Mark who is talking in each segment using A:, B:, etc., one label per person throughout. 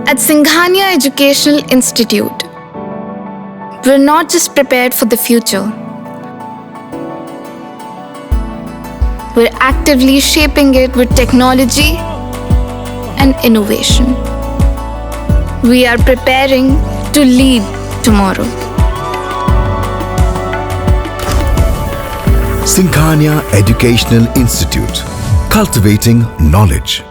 A: At Singhania Educational Institute, we're not just prepared for the future, we're actively shaping it with technology and innovation. We are preparing to lead tomorrow.
B: Singhania Educational Institute, cultivating knowledge.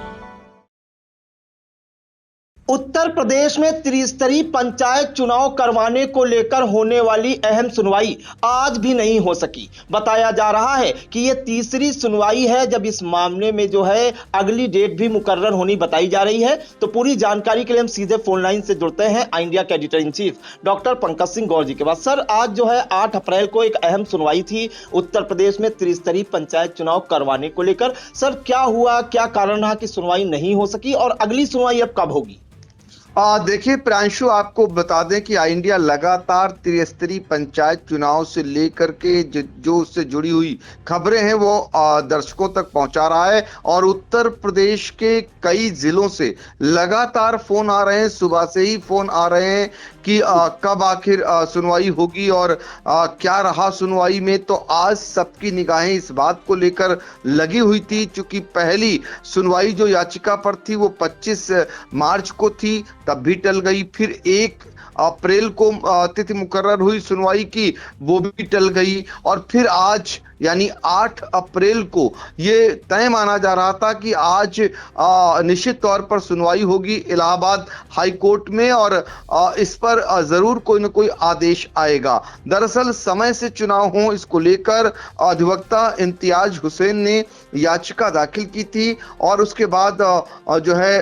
C: Uttar Pradesh में त्रिस्तरीय पंचायत चुनाव करवाने को लेकर होने वाली अहम सुनवाई आज भी नहीं हो सकी। बताया जा रहा है कि ये तीसरी सुनवाई है जब इस मामले में जो है अगली डेट भी मुकर्रर होनी बताई जा रही है। तो पूरी जानकारी के लिए हम सीधे फोन लाइन से जुड़ते हैं इंडिया के editor in chief doctor Pankaj Singh Gaur ji के पास। सर, आज जो है 8 अप्रैल को एक अहम सुनवाई थी उत्तर प्रदेश में त्रिस्तरीय पंचायत चुनाव करवाने को लेकर। सर, क्या हुआ, क्या कारण रहा कि सुनवाई नहीं हो सकी और अगली सुनवाई अब कब होगी?
D: देखिए प्रांशु, आपको बता दें कि इंडिया लगातार त्रिस्तरीय पंचायत चुनाव से लेकर के जो उससे जुड़ी हुई खबरें हैं वो दर्शकों तक पहुंचा रहा है और उत्तर प्रदेश के कई जिलों से लगातार फोन आ रहे हैं। सुबह से ही फोन आ रहे हैं कि कब आखिर सुनवाई होगी और क्या रहा सुनवाई में। तो आज सबकी निगाहें इस बात को लेकर लगी हुई थी, चूंकि पहली सुनवाई जो याचिका पर थी वो 25 मार्च को थी, तब भी टल गई। फिर 1 अप्रैल को तिथि मुकर्रर हुई सुनवाई की, वो भी टल गई। और फिर आज यानी 8 अप्रैल को ये तय माना जा रहा था कि आज निश्चित तौर पर सुनवाई होगी इलाहाबाद हाई कोर्ट में और इस पर जरूर कोई न कोई आदेश आएगा। दरअसल समय से चुनाव हो इसको लेकर अधिवक्ता इम्तियाज हुसैन ने याचिका दाखिल की थी और उसके बाद जो है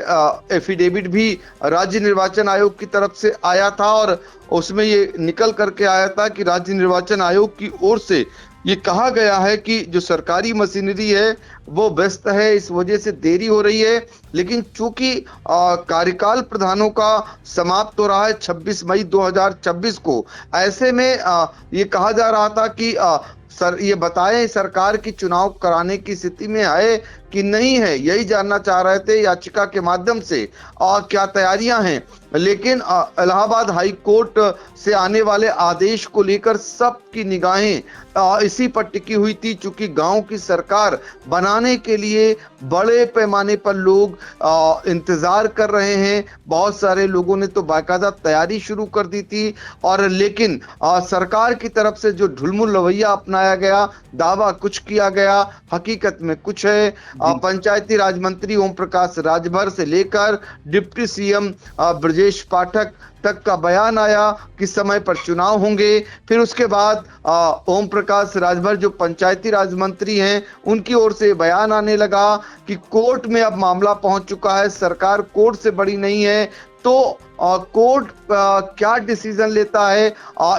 D: एफिडेविट भी राज्य निर्वाचन आयोग की तरफ से आया था और उसमें ये निकल करके आया था कि राज्य निर्वाचन आयोग की ओर से ये कहा गया है कि जो सरकारी मशीनरी है वो व्यस्त है, इस वजह से देरी हो रही है। लेकिन चूंकि कार्यकाल प्रधानों का समाप्त हो रहा है 26 मई 2026 को, ऐसे में ये कहा जा रहा था कि सर ये बताएं सरकार की चुनाव कराने की स्थिति में है कि नहीं है, यही जानना चाह रहे थे याचिका के माध्यम से और क्या तैयारियां हैं। लेकिन इलाहाबाद हाई कोर्ट से आने वाले आदेश को लेकर सबकी निगाहें इसी पर टिकी हुई थी, चूंकि गांव की सरकार बनाने के लिए बड़े पैमाने पर लोग इंतजार कर रहे हैं। बहुत सारे लोगों ने तो बाकायदा तैयारी शुरू कर दी थी और लेकिन सरकार की तरफ से जो ढुलमुल रवैया अपनाया गया, दावा कुछ किया गया, हकीकत में कुछ है। पंचायती राज मंत्री ओम प्रकाश राजभर से लेकर डिप्टी सीएम ब्रजेश पाठक तक का बयान आया कि समय पर चुनाव होंगे। फिर उसके बाद ओम प्रकाश राजभर जो पंचायती राज मंत्री हैं उनकी ओर से बयान आने लगा कि कोर्ट में अब मामला पहुंच चुका है, सरकार कोर्ट से बड़ी नहीं है, तो कोर्ट क्या डिसीजन लेता है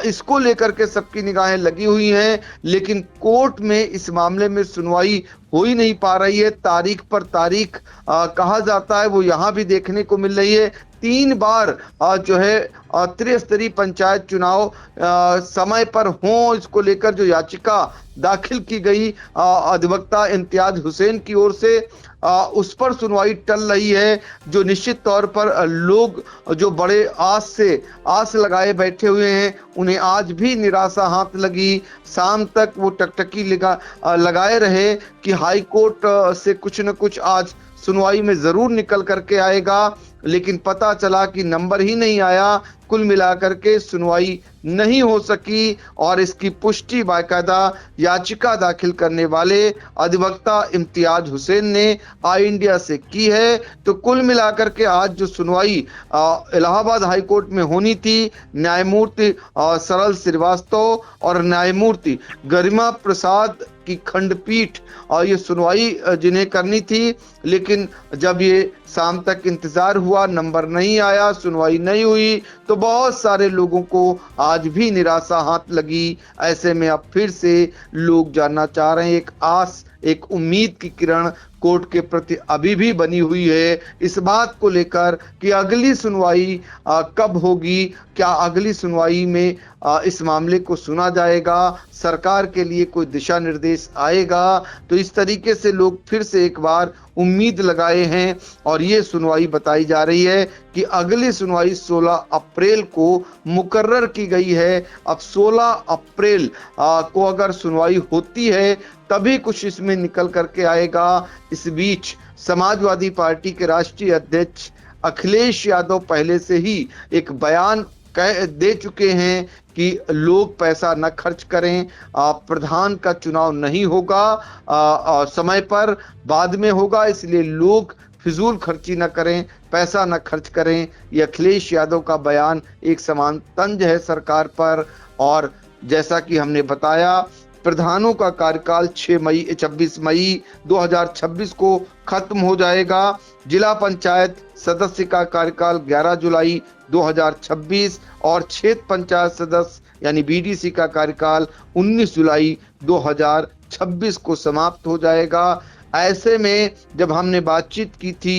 D: इसको लेकर के सबकी निगाहें लगी हुई हैं। लेकिन कोर्ट में इस मामले में सुनवाई हो ही नहीं पा रही है। तारीख पर तारीख कहा जाता है वो यहाँ भी देखने को मिल रही है। 3 बार जो है त्रिस्तरीय पंचायत चुनाव समय पर हो, इसको लेकर जो याचिका दाखिल की गई अधिवक्ता इम्तियाज हुसैन की ओर से, उस पर सुनवाई टल रही है। जो निश्चित तौर पर लोग जो बड़े आस लगाए बैठे हुए हैं उन्हें आज भी निराशा हाथ लगी। शाम तक वो टकटकी लगाए रहे कि हाई कोर्ट से कुछ न कुछ आज सुनवाई में जरूर निकल करके आएगा, लेकिन पता चला कि नंबर ही नहीं आया। कुल मिलाकर के सुनवाई नहीं हो सकी और इसकी पुष्टि बाकायदा याचिका दाखिल करने वाले अधिवक्ता इम्तियाज हुसैन ने आई इंडिया से की है। तो कुल मिलाकर के आज जो सुनवाई इलाहाबाद हाई कोर्ट में होनी थी, न्यायमूर्ति सरल श्रीवास्तव और न्यायमूर्ति गरिमा प्रसाद की खंडपीठ और ये सुनवाई जिन्हें करनी थी, लेकिन जब ये शाम तक इंतजार हुआ, नंबर नहीं आया, सुनवाई नहीं हुई, तो बहुत सारे लोगों को आज भी निराशा हाथ लगी। ऐसे में अब फिर से लोग जानना चाह रहे हैं, एक आस, एक उम्मीद की किरण कोर्ट के प्रति अभी भी बनी हुई है, इस बात को लेकर कि अगली सुनवाई कब होगी, क्या अगली सुनवाई में इस मामले को सुना जाएगा, सरकार के लिए कोई दिशा निर्देश आएगा। तो इस तरीके से लोग फिर से एक बार उम्मीद लगाए हैं और ये सुनवाई बताई जा रही है कि अगली सुनवाई 16 अप्रैल को मुकर्रर की गई है। अब 16 अप्रैल को अगर सुनवाई होती है तभी कुछ इसमें निकल करके आएगा। इस बीच समाजवादी पार्टी के राष्ट्रीय अध्यक्ष अखिलेश यादव पहले से ही एक बयान दे चुके हैं कि लोग पैसा न खर्च करें, प्रधान का चुनाव नहीं होगा समय पर, बाद में होगा, इसलिए लोग फिजूल खर्ची न करें, पैसा न खर्च करें। ये अखिलेश यादव का बयान एक समान तंज है सरकार पर। और जैसा कि हमने बताया, प्रधानों का कार्यकाल 26 मई 2026 को खत्म हो जाएगा। जिला पंचायत सदस्य का कार्यकाल 11 जुलाई 2026 और क्षेत्र पंचायत सदस्य यानी बीडीसी का कार्यकाल 19 जुलाई 2026 को समाप्त हो जाएगा। ऐसे में जब हमने बातचीत की थी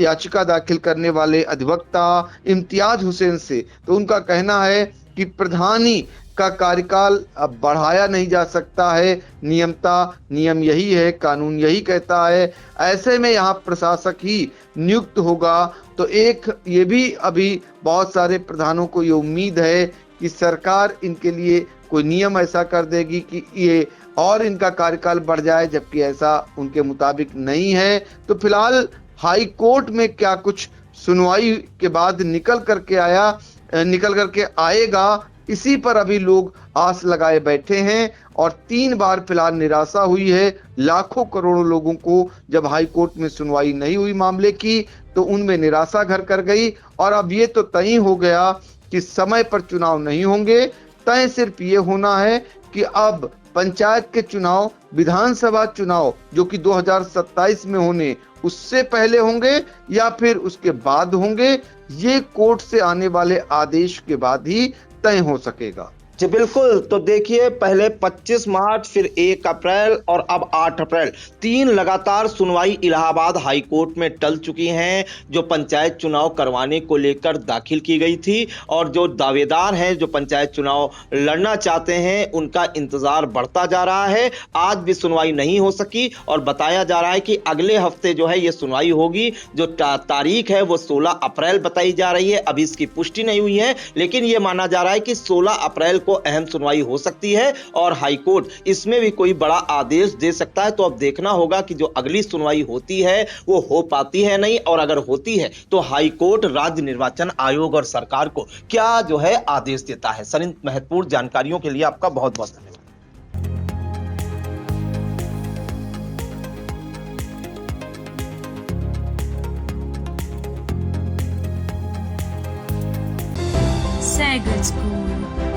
D: याचिका दाखिल करने वाले अधिवक्ता इम्तियाज हुसैन से, तो उनका कहना है कि प्रधानी का कार्यकाल अब बढ़ाया नहीं जा सकता है, नियम यही है, कानून यही कहता है। ऐसे में यहाँ प्रशासक ही नियुक्त होगा। तो एक ये भी अभी बहुत सारे प्रधानों को ये उम्मीद है कि सरकार इनके लिए कोई नियम ऐसा कर देगी कि ये और इनका कार्यकाल बढ़ जाए, जबकि ऐसा उनके मुताबिक नहीं है। तो फिलहाल हाई कोर्ट में क्या कुछ सुनवाई के बाद निकल करके आएगा, इसी पर अभी लोग आस लगाए बैठे हैं। और 3 बार फिलहाल निराशा हुई है लाखों करोड़ों लोगों को। जब हाई कोर्ट में सुनवाई नहीं हुई मामले की तो उनमें निराशा घर कर गई। और अब ये तो तय हो गया कि समय पर चुनाव नहीं होंगे। तय सिर्फ ये होना है कि अब पंचायत के चुनाव, विधानसभा चुनाव जो कि 2027 में होने, उससे पहले होंगे या फिर उसके बाद होंगे, ये कोर्ट से आने वाले आदेश के बाद ही तय हो सकेगा।
C: जी बिल्कुल। तो देखिए, पहले 25 मार्च, फिर 1 अप्रैल और अब 8 अप्रैल, 3 लगातार सुनवाई इलाहाबाद हाई कोर्ट में टल चुकी हैं, जो पंचायत चुनाव करवाने को लेकर दाखिल की गई थी। और जो दावेदार हैं, जो पंचायत चुनाव लड़ना चाहते हैं, उनका इंतजार बढ़ता जा रहा है। आज भी सुनवाई नहीं हो सकी और बताया जा रहा है कि अगले हफ्ते जो है ये सुनवाई होगी। जो तारीख है वो 16 अप्रैल बताई जा रही है। अभी इसकी पुष्टि नहीं हुई है, लेकिन ये माना जा रहा है कि 16 अप्रैल को अहम सुनवाई हो सकती है और हाई कोर्ट इसमें भी कोई बड़ा आदेश दे सकता है। तो अब देखना होगा कि जो अगली सुनवाई होती है वो हो पाती है नहीं, और अगर होती है तो हाई कोर्ट राज्य निर्वाचन आयोग और सरकार को क्या जो है आदेश देता है। सर, इन महत्वपूर्ण जानकारियों के लिए आपका बहुत बहुत धन्यवाद।
E: Sagar School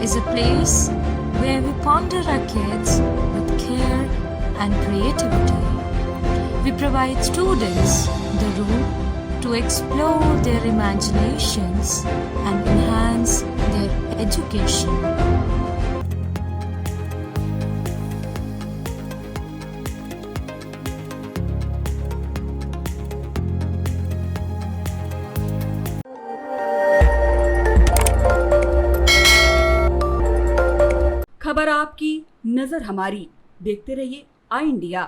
E: is a place where we ponder our kids with care and creativity. We provide students the room to explore their imaginations and enhance their education.
F: खबर आपकी, नजर हमारी। देखते रहिए आई इंडिया।